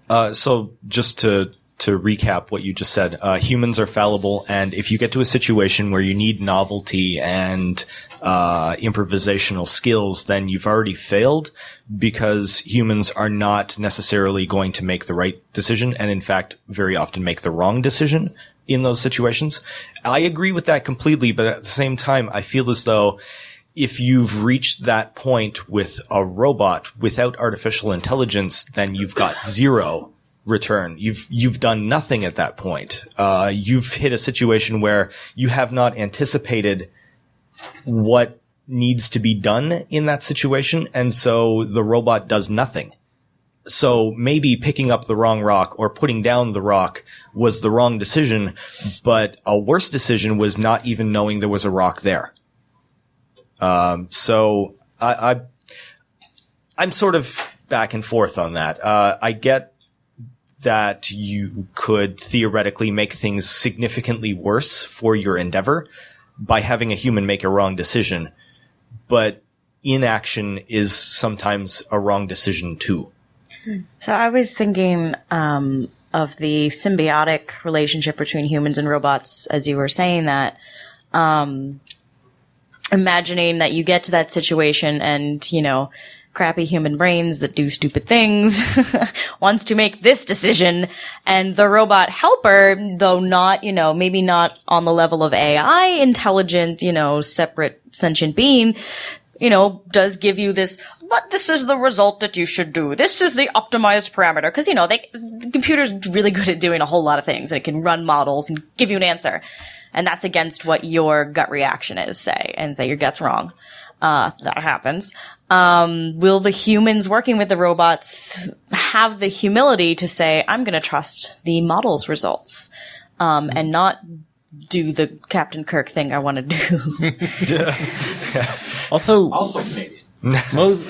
So just to recap what you just said, humans are fallible, and if you get to a situation where you need novelty and improvisational skills, then you've already failed, because humans are not necessarily going to make the right decision, and in fact, very often make the wrong decision in those situations. I agree with that completely, but at the same time, I feel as though if you've reached that point with a robot without artificial intelligence, then you've got zero return. You've done nothing at that point. You've hit a situation where you have not anticipated what needs to be done in that situation, and so the robot does nothing. So maybe picking up the wrong rock or putting down the rock was the wrong decision, but a worse decision was not even knowing there was a rock there. So I'm sort of back and forth on that. I get that you could theoretically make things significantly worse for your endeavor by having a human make a wrong decision, but inaction is sometimes a wrong decision too. So I was thinking of the symbiotic relationship between humans and robots, as you were saying that. Imagining that you get to that situation and, crappy human brains that do stupid things wants to make this decision, and the robot helper, though not, maybe not on the level of AI intelligent, separate sentient being, does give you this, but this is the result that you should do. This is the optimized parameter. Cause, the computer's really good at doing a whole lot of things, and it can run models and give you an answer. And that's against what your gut reaction is, say your gut's wrong. That happens. Will the humans working with the robots have the humility to say, I'm going to trust the model's results, and not do the Captain Kirk thing I want to do? Also maybe. We've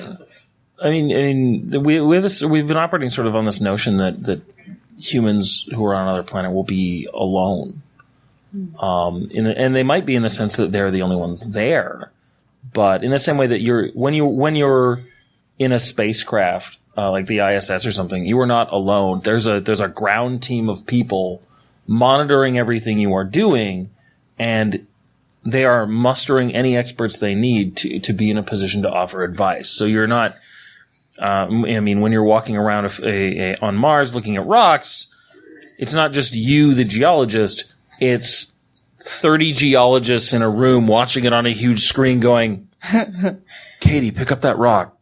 been operating sort of on this notion that humans who are on another planet will be alone. And they might be in the sense that they're the only ones there. But in the same way that when you're in a spacecraft, like the ISS or something, you are not alone. There's a ground team of people monitoring everything you are doing, and they are mustering any experts they need to be in a position to offer advice. So you're not, when you're walking around on Mars looking at rocks, it's not just you, the geologist, it's 30 geologists in a room watching it on a huge screen going, Katie, pick up that rock.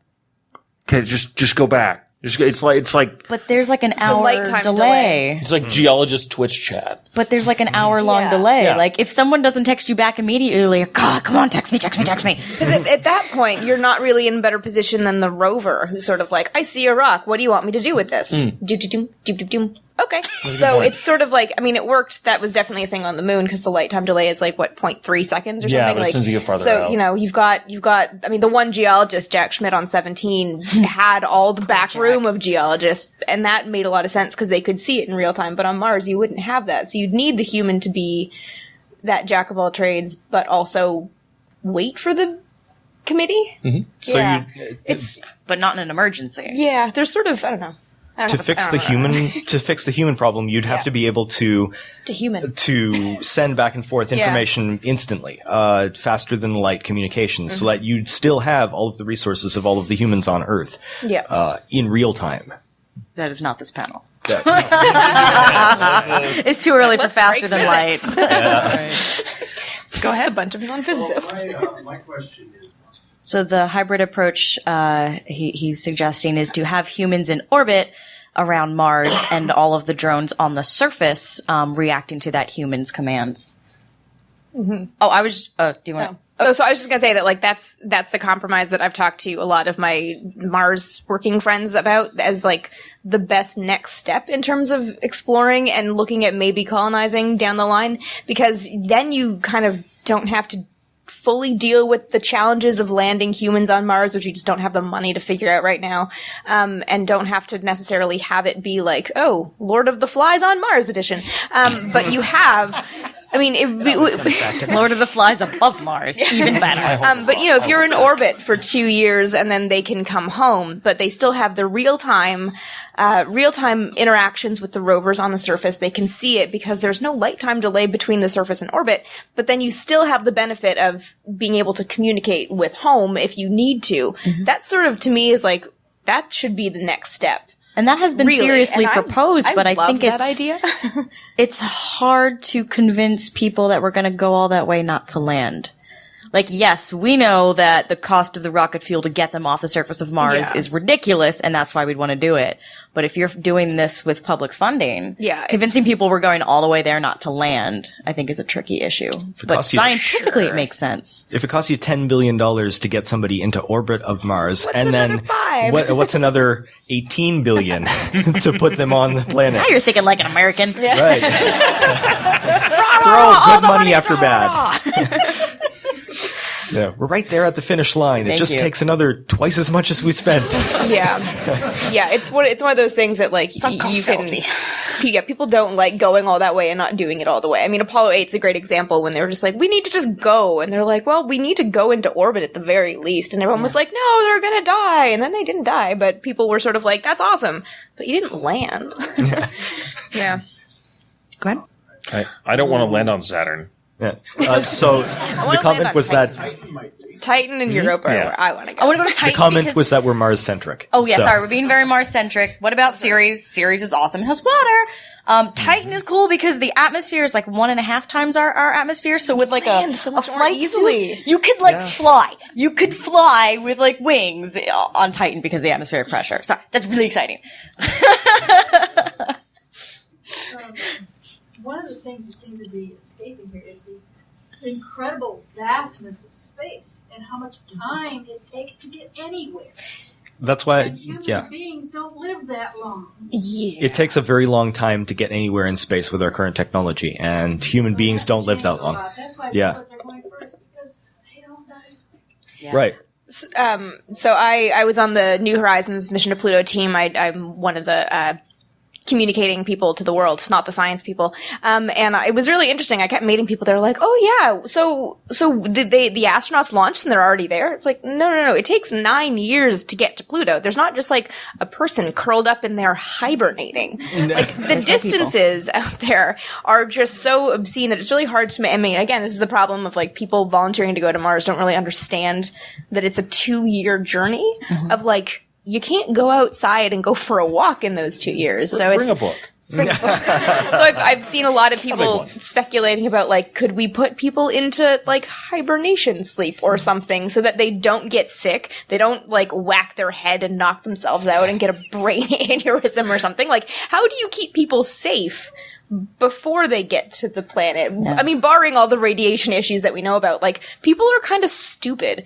Okay, just go back. It's like. But there's like an hour delay. It's like geologist Twitch chat. But there's like an hour-long delay. Yeah. Like, if someone doesn't text you back immediately, God, come on, text me. Because at that point, you're not really in a better position than the rover, who's sort of like, I see a rock. What do you want me to do with this? Doom. Okay. So it's sort of like, it worked. That was definitely a thing on the moon, because the light time delay is like, 0.3 seconds or something? Yeah, but as soon as you get farther out. So, you've got, the one geologist, Jack Schmidt on 17, had all the back room of geologists, and that made a lot of sense because they could see it in real time. But on Mars, you wouldn't have that. So you'd need the human to be that jack of all trades, but also wait for the committee. Mm-hmm. So but not in an emergency. Yeah, there's sort of, I don't know. To fix the human problem, you'd have to be able to send back and forth information instantly, faster than light communications, so that you'd still have all of the resources of all of the humans on Earth, in real time. That is not this panel. It's too early for faster than light. Go ahead. A bunch of non-physicists. My question is. So the hybrid approach he's suggesting is to have humans in orbit around Mars and all of the drones on the surface reacting to that human's commands. Mm-hmm. Oh, I was. Do you want to? Oh, so I was just gonna say that, like, that's the compromise that I've talked to a lot of my Mars working friends about as, like, the best next step in terms of exploring and looking at maybe colonizing down the line, because then you kind of don't have to fully deal with the challenges of landing humans on Mars, which you just don't have the money to figure out right now, and don't have to necessarily have it be like, oh, Lord of the Flies on Mars edition. But you have... I mean, Lord of the Flies above Mars, even better. But you know, if you're in orbit for 2 years and then they can come home, but they still have the real-time interactions with the rovers on the surface. They can see it because there's no light time delay between the surface and orbit. But then you still have the benefit of being able to communicate with home if you need to. Mm-hmm. That sort of, to me, is like, that should be the next step. And that has been seriously proposed, but I think that idea. It's hard to convince people that we're going to go all that way not to land. Like, yes, we know that the cost of the rocket fuel to get them off the surface of Mars is ridiculous, and that's why we'd want to do it. But if you're doing this with public funding, convincing people we're going all the way there not to land, I think is a tricky issue. But scientifically, it makes sense. If it costs you $10 billion to get somebody into orbit of Mars, and then what's another $18 billion to put them on the planet? Now you're thinking like an American. Yeah. Right. Throw good money after bad. Yeah, we're right there at the finish line. It just takes another twice as much as we spent. Yeah. It's one of those things that, like, you can. Yeah, people don't like going all that way and not doing it all the way. I mean, Apollo 8's a great example when they were just like, we need to just go, and they're like, well, we need to go into orbit at the very least, and everyone was like, no, they're gonna die, and then they didn't die, but people were sort of like, that's awesome, but you didn't land. Yeah. Go ahead. I don't want to land on Saturn. Yeah. So the comment was that Titan and Europa are where I want to go. I want to go to Titan. The comment was that we're Mars-centric. Oh, yeah, sorry. We're being very Mars-centric. What about Ceres? Ceres is awesome. It has water. Titan is cool because the atmosphere is like 1.5 times our atmosphere. So with like a flight suit, you could fly. You could fly with like wings on Titan because of the atmospheric pressure. Sorry. That's really exciting. One of the things that seem to be escaping here is the incredible vastness of space and how much time it takes to get anywhere. That's why, and human beings don't live that long. Yeah. It takes a very long time to get anywhere in space with our current technology, and human beings don't live that long. That's why pilots are going first, because they don't die as quick. Yeah. Right. So I was on the New Horizons mission to Pluto team. I'm one of the communicating people to the world, not the science people. And it was really interesting. I kept meeting people that were like, oh yeah, so did the astronauts launched and they're already there? It's like, no. It takes 9 years to get to Pluto. There's not just like a person curled up in there hibernating. Like the distances out there are just so obscene that it's really hard to I mean, again, this is the problem of like people volunteering to go to Mars don't really understand that it's a 2-year journey of like, you can't go outside and go for a walk in those 2 years. So bring a book. So I've seen a lot of people speculating about like, could we put people into like hibernation sleep or something so that they don't get sick, they don't like whack their head and knock themselves out and get a brain aneurysm or something. Like, how do you keep people safe before they get to the planet? I mean, barring all the radiation issues that we know about, like people are kind of stupid.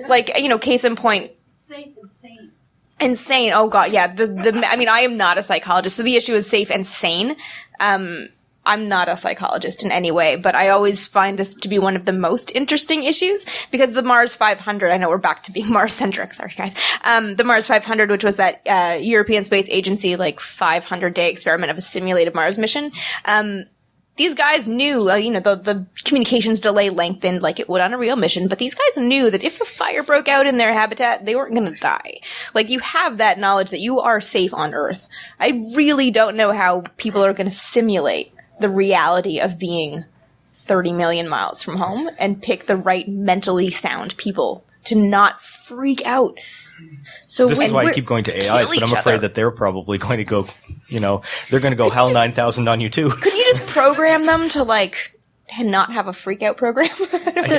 Like, you know, case in point. Safe and sane. Insane. Oh god, yeah. I mean, I am not a psychologist, so the issue is safe and sane. I'm not a psychologist in any way, but I always find this to be one of the most interesting issues because the Mars 500, I know we're back to being Mars-centric, sorry guys. The Mars 500, which was that European Space Agency, like 500-day experiment of a simulated Mars mission, these guys knew, the communications delay lengthened like it would on a real mission, but these guys knew that if a fire broke out in their habitat, they weren't going to die. Like, you have that knowledge that you are safe on Earth. I really don't know how people are going to simulate the reality of being 30 million miles from home and pick the right mentally sound people to not freak out. So this is why I keep going to AIs, but I'm afraid that they're probably going to go, they're going to go HAL 9000 on you too. Couldn't you just program them to not have a freak out program? So,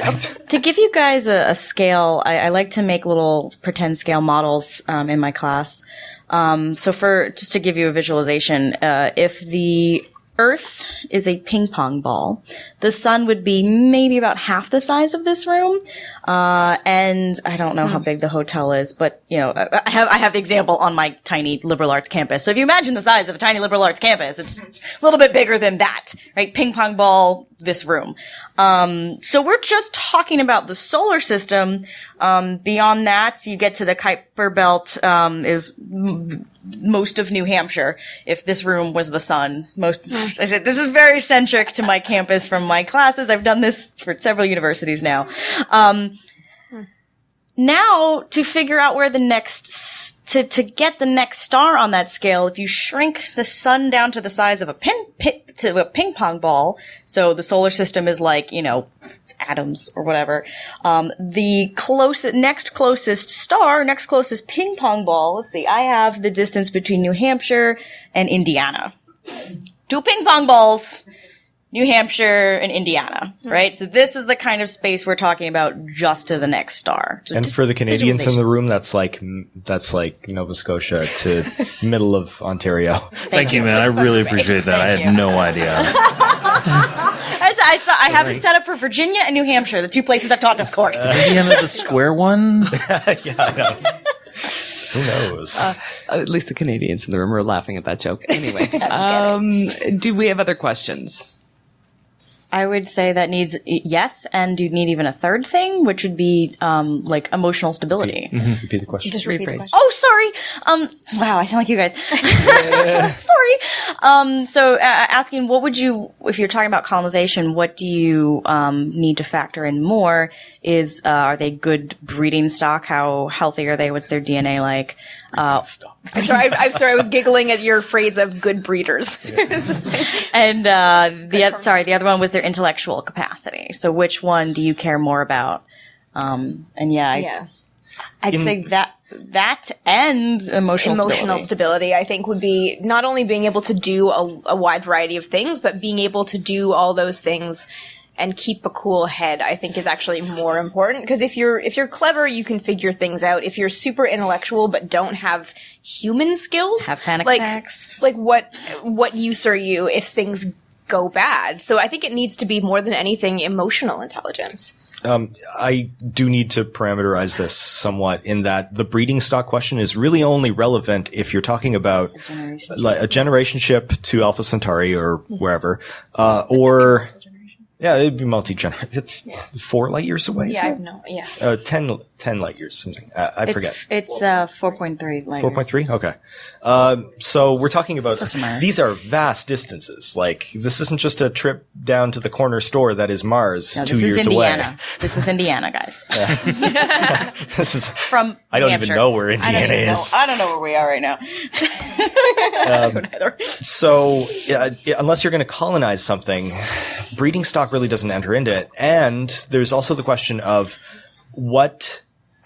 to give you guys a scale, I like to make little pretend scale models in my class. So just to give you a visualization, if the Earth is a ping pong ball, the sun would be maybe about half the size of this room. And I don't know how big the hotel is, but, I have the example on my tiny liberal arts campus. So if you imagine the size of a tiny liberal arts campus, it's a little bit bigger than that, right? Ping pong ball, this room. So we're just talking about the solar system. Beyond that, you get to the Kuiper Belt, is most of New Hampshire. If this room was the sun, I said, this is very centric to my campus from my classes. I've done this for several universities now. Now, to figure out where to get the next star on that scale, if you shrink the sun down to the size of a ping pong ball, so the solar system is like, atoms or whatever, the next closest ping pong ball, let's see, I have the distance between New Hampshire and Indiana. 2 ping pong balls, New Hampshire and Indiana, right? So this is the kind of space we're talking about just to the next star. So and for the Canadians in the room, that's like Nova Scotia to middle of Ontario. Thank you, man. I really appreciate that. I had no idea. I have it set up for Virginia and New Hampshire, the 2 places I've taught this course. Indiana, the square one? Yeah, I know. Who knows? At least the Canadians in the room are laughing at that joke. Anyway, do we have other questions? I would say that needs yes, and you'd need even a third thing, which would be emotional stability. Repeat the question. Just rephrase. Oh, sorry. Wow, I sound like you guys. Sorry. So asking, what would you, if you're talking about colonization, what do you need to factor in more? Are they good breeding stock? How healthy are they? What's their DNA like? I'm sorry. I was giggling at your phrase of good breeders. It's just and the other one was their intellectual capacity. So which one do you care more about? I'd say that and emotional stability, I think, would be not only being able to do a wide variety of things, but being able to do all those things and keep a cool head, I think, is actually more important. Because if you're clever, you can figure things out. If you're super intellectual but don't have human skills, have panic attacks, what use are you if things go bad? So I think it needs to be more than anything emotional intelligence. I do need to parameterize this somewhat in that the breeding stock question is really only relevant if you're talking about a generation ship to Alpha Centauri or wherever, or yeah, it'd be multi-generation. It's 4 light years away. Yeah, I have no. Yeah. 10 light years, something. I forget. It's 4.3 light years. 4.3? Okay. So we're talking about, these are vast distances. Like, this isn't just a trip down to the corner store that is Mars 2 years away. This is Indiana, guys. This is from I don't New Hampshire. even know where Indiana is. I don't know where we are right now. So, unless you're going to colonize something, breeding stock really doesn't enter into it. And there's also the question of what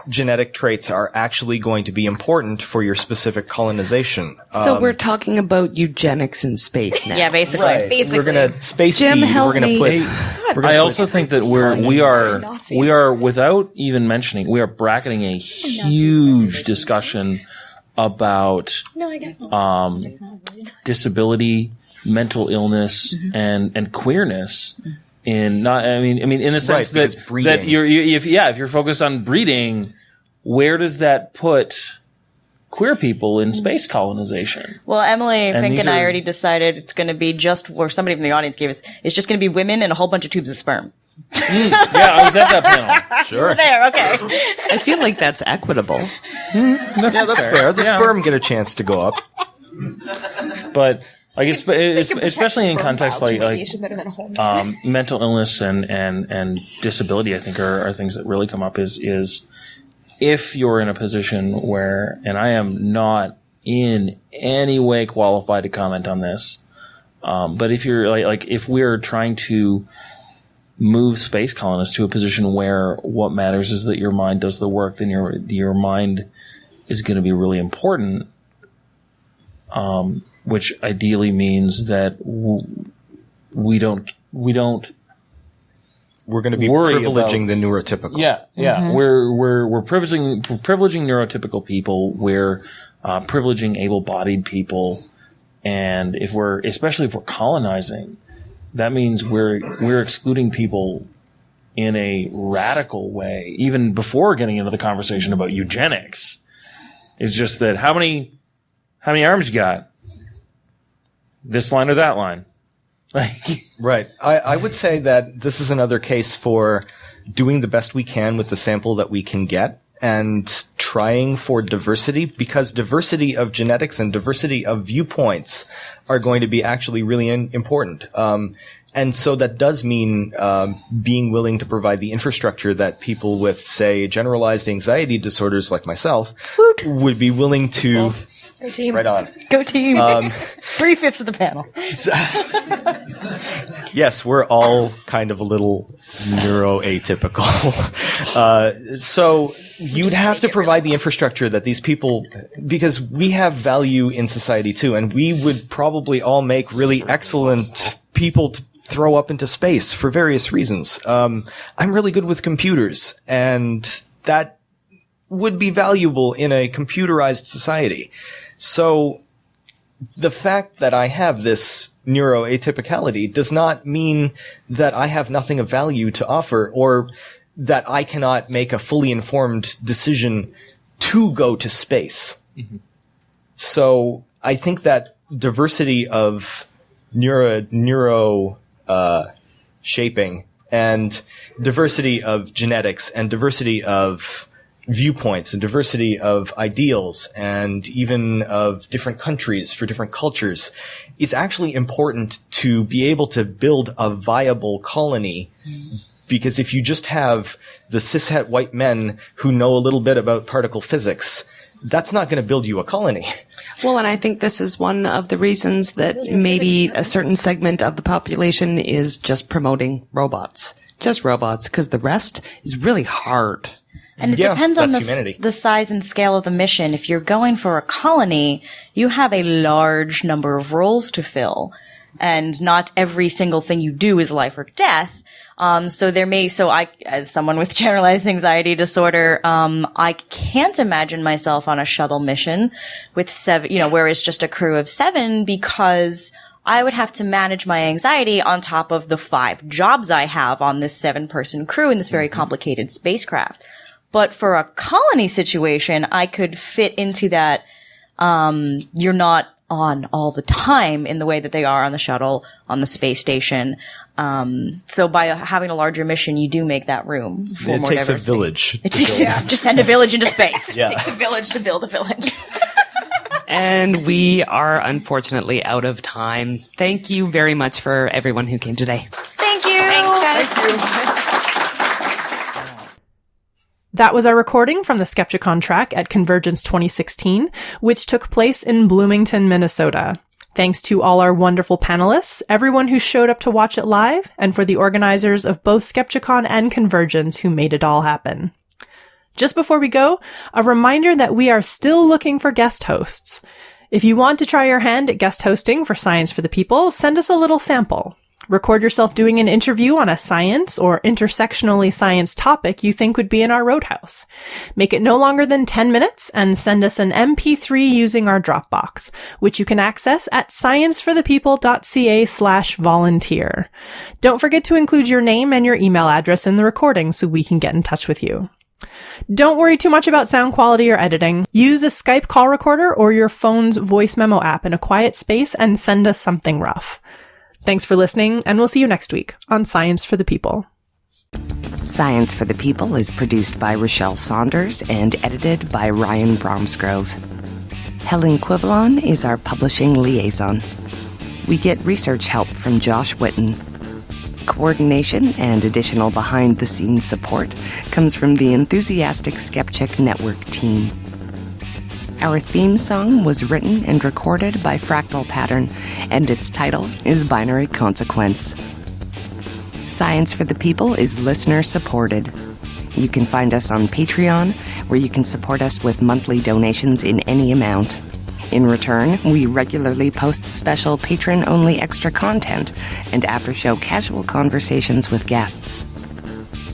genetic traits are actually going to be important for your specific colonization. So we're talking about eugenics in space now. Yeah, basically. Right. Basically. We're going to space Jim, seed. help We're going to put. I also think that we are without even mentioning, we are bracketing a huge discussion about disability, mental illness, and queerness. In the sense that if you're focused on breeding, where does that put queer people in space colonization? Well, Emily Fink and I already decided it's going to be or somebody from the audience gave us, it's just going to be women and a whole bunch of tubes of sperm. Yeah, I was at that panel. Sure. We're there, okay. I feel like that's equitable. That's fair. The sperm get a chance to go up. But Like especially in contexts like better than a whole mental illness and disability, I think are things that really come up is if you're in a position where, and I am not in any way qualified to comment on this, but if you're like if we're trying to move space colonists to a position where what matters is that your mind does the work, then your mind is going to be really important. Which ideally means that we're going to be privileging the neurotypical. Yeah. Mm-hmm. We're privileging neurotypical people. We're privileging able-bodied people, and especially if we're colonizing, that means we're excluding people in a radical way. Even before getting into the conversation about eugenics, it's just that how many arms you got? This line or that line? Right. I would say that this is another case for doing the best we can with the sample that we can get and trying for diversity, because diversity of genetics and diversity of viewpoints are going to be actually really important. And so that does mean being willing to provide the infrastructure that people with, say, generalized anxiety disorders like myself would be willing to... Go team. Right on. Go team. 3/5 of the panel. Yes, we're all kind of a little neuroatypical. So you'd have to provide the infrastructure that these people, because we have value in society too, and we would probably all make really excellent people to throw up into space for various reasons. I'm really good with computers, and that would be valuable in a computerized society. So the fact that I have this neuroatypicality does not mean that I have nothing of value to offer, or that I cannot make a fully informed decision to go to space. Mm-hmm. So I think that diversity of neuro shaping and diversity of genetics and diversity of viewpoints and diversity of ideals and even of different countries for different cultures is actually important to be able to build a viable colony. Because if you just have the cishet white men who know a little bit about particle physics, that's not going to build you a colony. Well, and I think this is one of the reasons that maybe a certain segment of the population is just promoting robots. Just robots, because the rest is really hard. And it depends on the size and scale of the mission. If you're going for a colony, you have a large number of roles to fill. And not every single thing you do is life or death. So I, as someone with generalized anxiety disorder, I can't imagine myself on a shuttle mission with 7, where it's just a crew of 7, because I would have to manage my anxiety on top of the 5 jobs I have on this 7-person crew in this very complicated spacecraft. But for a colony situation, I could fit into that. You're not on all the time in the way that they are on the shuttle, on the space station. So by having a larger mission, you do make that room for more diversity. It takes a village. It takes just send a village into space. It takes a village to build a village. And we are unfortunately out of time. Thank you very much for everyone who came today. Thank you. Thanks, guys. Thank you. That was our recording from the Skepchickcon track at CONvergence 2016, which took place in Bloomington, Minnesota. Thanks to all our wonderful panelists, everyone who showed up to watch it live, and for the organizers of both Skepchickcon and CONvergence who made it all happen. Just before we go, a reminder that we are still looking for guest hosts. If you want to try your hand at guest hosting for Science for the People, send us a little sample. Record yourself doing an interview on a science or intersectionally science topic you think would be in our roadhouse. Make it no longer than 10 minutes and send us an MP3 using our Dropbox, which you can access at scienceforthepeople.ca/volunteer. Don't forget to include your name and your email address in the recording so we can get in touch with you. Don't worry too much about sound quality or editing. Use a Skype call recorder or your phone's voice memo app in a quiet space and send us something rough. Thanks for listening, and we'll see you next week on Science for the People. Science for the People is produced by Rochelle Saunders and edited by Ryan Bromsgrove. Helen Quivalon is our publishing liaison. We get research help from Josh Whitten. Coordination and additional behind-the-scenes support comes from the enthusiastic Skepchick Network team. Our theme song was written and recorded by Fractal Pattern, and its title is Binary Consequence. Science for the People is listener-supported. You can find us on Patreon, where you can support us with monthly donations in any amount. In return, we regularly post special patron-only extra content and after-show casual conversations with guests.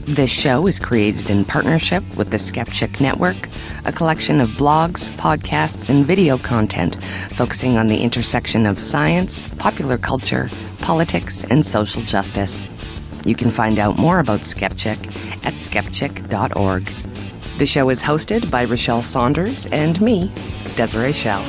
This show is created in partnership with the Skepchick Network, a collection of blogs, podcasts, and video content focusing on the intersection of science, popular culture, politics, and social justice. You can find out more about Skepchick at skepchick.org. The show is hosted by Rochelle Saunders and me, Desiree Schell.